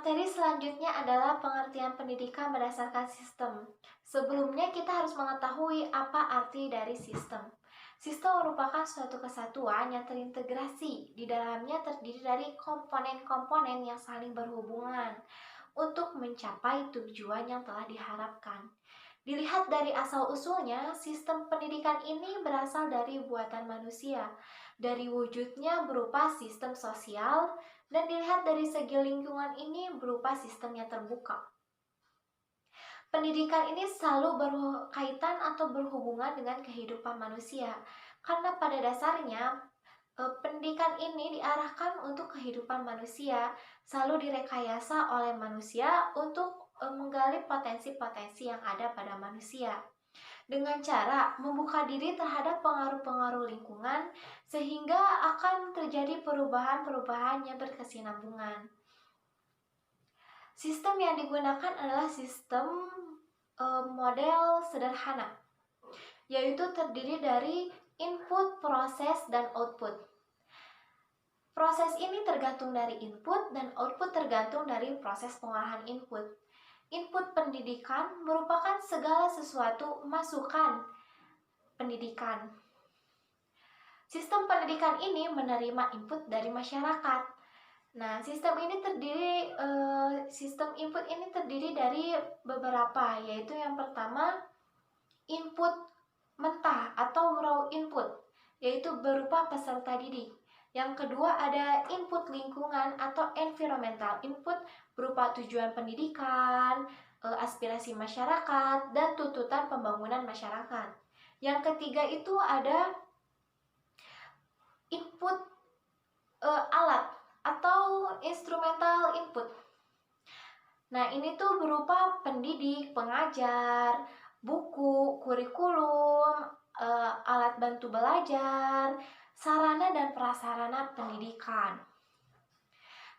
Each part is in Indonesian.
Materi selanjutnya adalah pengertian pendidikan berdasarkan sistem. Sebelumnya kita harus mengetahui apa arti dari sistem. Sistem merupakan suatu kesatuan yang terintegrasi. Di dalamnya terdiri dari komponen-komponen yang saling berhubungan untuk mencapai tujuan yang telah diharapkan. Dilihat dari asal-usulnya, sistem pendidikan ini berasal dari buatan manusia. Dari wujudnya berupa sistem sosial, dan dilihat dari segi lingkungan ini berupa sistem yang terbuka. Pendidikan ini selalu berkaitan atau berhubungan dengan kehidupan manusia, karena pada dasarnya pendidikan ini diarahkan untuk kehidupan manusia, selalu direkayasa oleh manusia untuk menggali potensi-potensi yang ada pada manusia dengan cara membuka diri terhadap pengaruh-pengaruh lingkungan sehingga akan terjadi perubahan-perubahan yang berkesinambungan. Sistem yang digunakan adalah sistem model sederhana, yaitu terdiri dari input, proses, dan output. Proses ini tergantung dari input dan output tergantung dari proses pengolahan input. Input pendidikan merupakan segala sesuatu masukan pendidikan. Sistem pendidikan ini menerima input dari masyarakat. Nah, sistem input ini terdiri dari beberapa, yaitu yang pertama input mentah atau raw input, yaitu berupa peserta didik. Yang kedua ada input lingkungan atau environmental input berupa tujuan pendidikan, aspirasi masyarakat, dan tuntutan pembangunan masyarakat. Yang ketiga itu ada input alat atau instrumental input. Nah, ini tuh berupa pendidik, pengajar, buku, kurikulum, alat bantu belajar, sarana dan prasarana pendidikan.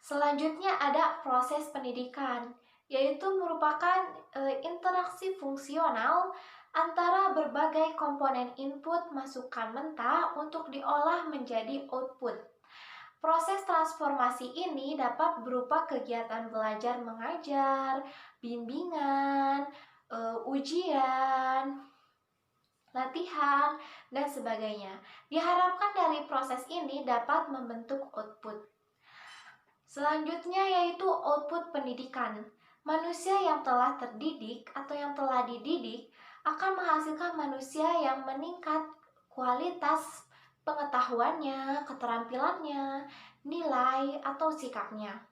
Selanjutnya ada proses pendidikan, yaitu merupakan interaksi fungsional antara berbagai komponen input masukan mentah untuk diolah menjadi output. Proses transformasi ini dapat berupa kegiatan belajar mengajar, bimbingan, ujian, latihan, dan sebagainya. Diharapkan dari proses ini dapat membentuk output. Selanjutnya yaitu output pendidikan. Manusia yang telah terdidik atau yang telah dididik akan menghasilkan manusia yang meningkat kualitas pengetahuannya, keterampilannya, nilai, atau sikapnya.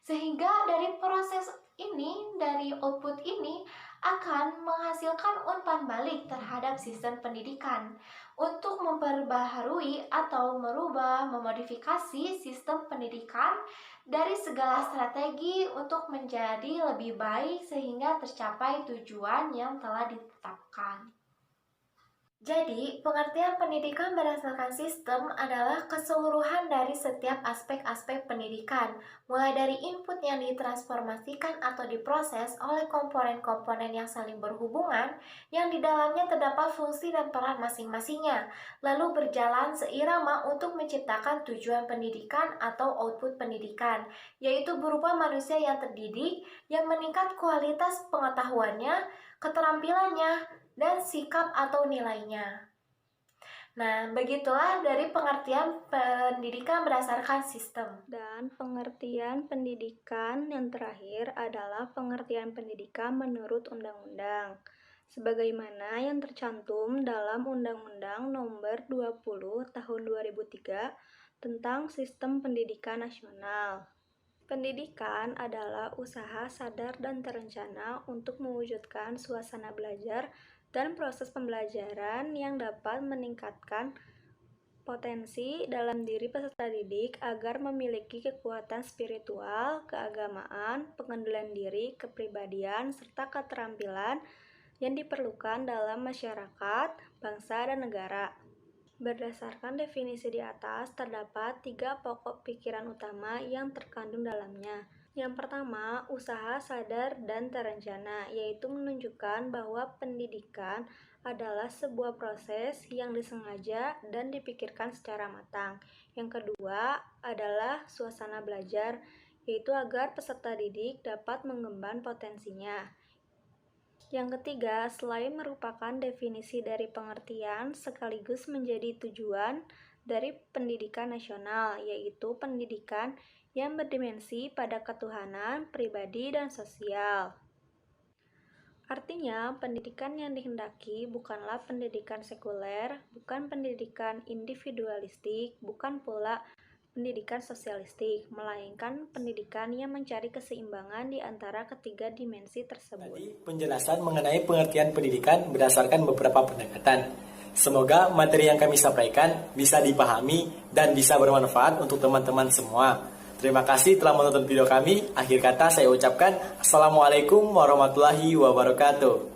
Sehingga dari proses ini, dari output ini akan menghasilkan umpan balik terhadap sistem pendidikan untuk memperbaharui atau merubah, memodifikasi sistem pendidikan dari segala strategi untuk menjadi lebih baik sehingga tercapai tujuan yang telah ditetapkan. Jadi, pengertian pendidikan berdasarkan sistem adalah keseluruhan dari setiap aspek-aspek pendidikan, mulai dari input yang ditransformasikan atau diproses oleh komponen-komponen yang saling berhubungan, yang di dalamnya terdapat fungsi dan peran masing-masingnya, lalu berjalan seirama untuk menciptakan tujuan pendidikan atau output pendidikan, yaitu berupa manusia yang terdidik, yang meningkat kualitas pengetahuannya, keterampilannya, dan sikap atau nilainya. Nah, begitulah dari pengertian pendidikan berdasarkan sistem. Dan pengertian pendidikan yang terakhir adalah pengertian pendidikan menurut undang-undang, sebagaimana yang tercantum dalam Undang-Undang Nomor 20 Tahun 2003 tentang Sistem Pendidikan Nasional. Pendidikan adalah usaha sadar dan terencana untuk mewujudkan suasana belajar dan proses pembelajaran yang dapat meningkatkan potensi dalam diri peserta didik agar memiliki kekuatan spiritual, keagamaan, pengendalian diri, kepribadian, serta keterampilan yang diperlukan dalam masyarakat, bangsa, dan negara. Berdasarkan definisi di atas, terdapat 3 pokok pikiran utama yang terkandung dalamnya. Yang pertama, usaha sadar dan terencana, yaitu menunjukkan bahwa pendidikan adalah sebuah proses yang disengaja dan dipikirkan secara matang. Yang kedua adalah suasana belajar, yaitu agar peserta didik dapat mengemban potensinya. Yang ketiga, selain merupakan definisi dari pengertian sekaligus menjadi tujuan dari pendidikan nasional, yaitu pendidikan yang berdimensi pada ketuhanan, pribadi, dan sosial. Artinya, pendidikan yang dihendaki bukanlah pendidikan sekuler, bukan pendidikan individualistik, bukan pula pendidikan sosialistik, melainkan pendidikan yang mencari keseimbangan di antara ketiga dimensi tersebut. Tadi penjelasan mengenai pengertian pendidikan berdasarkan beberapa pendekatan. Semoga materi yang kami sampaikan bisa dipahami dan bisa bermanfaat untuk teman-teman semua. Terima kasih telah menonton video kami. Akhir kata saya ucapkan Assalamualaikum warahmatullahi wabarakatuh.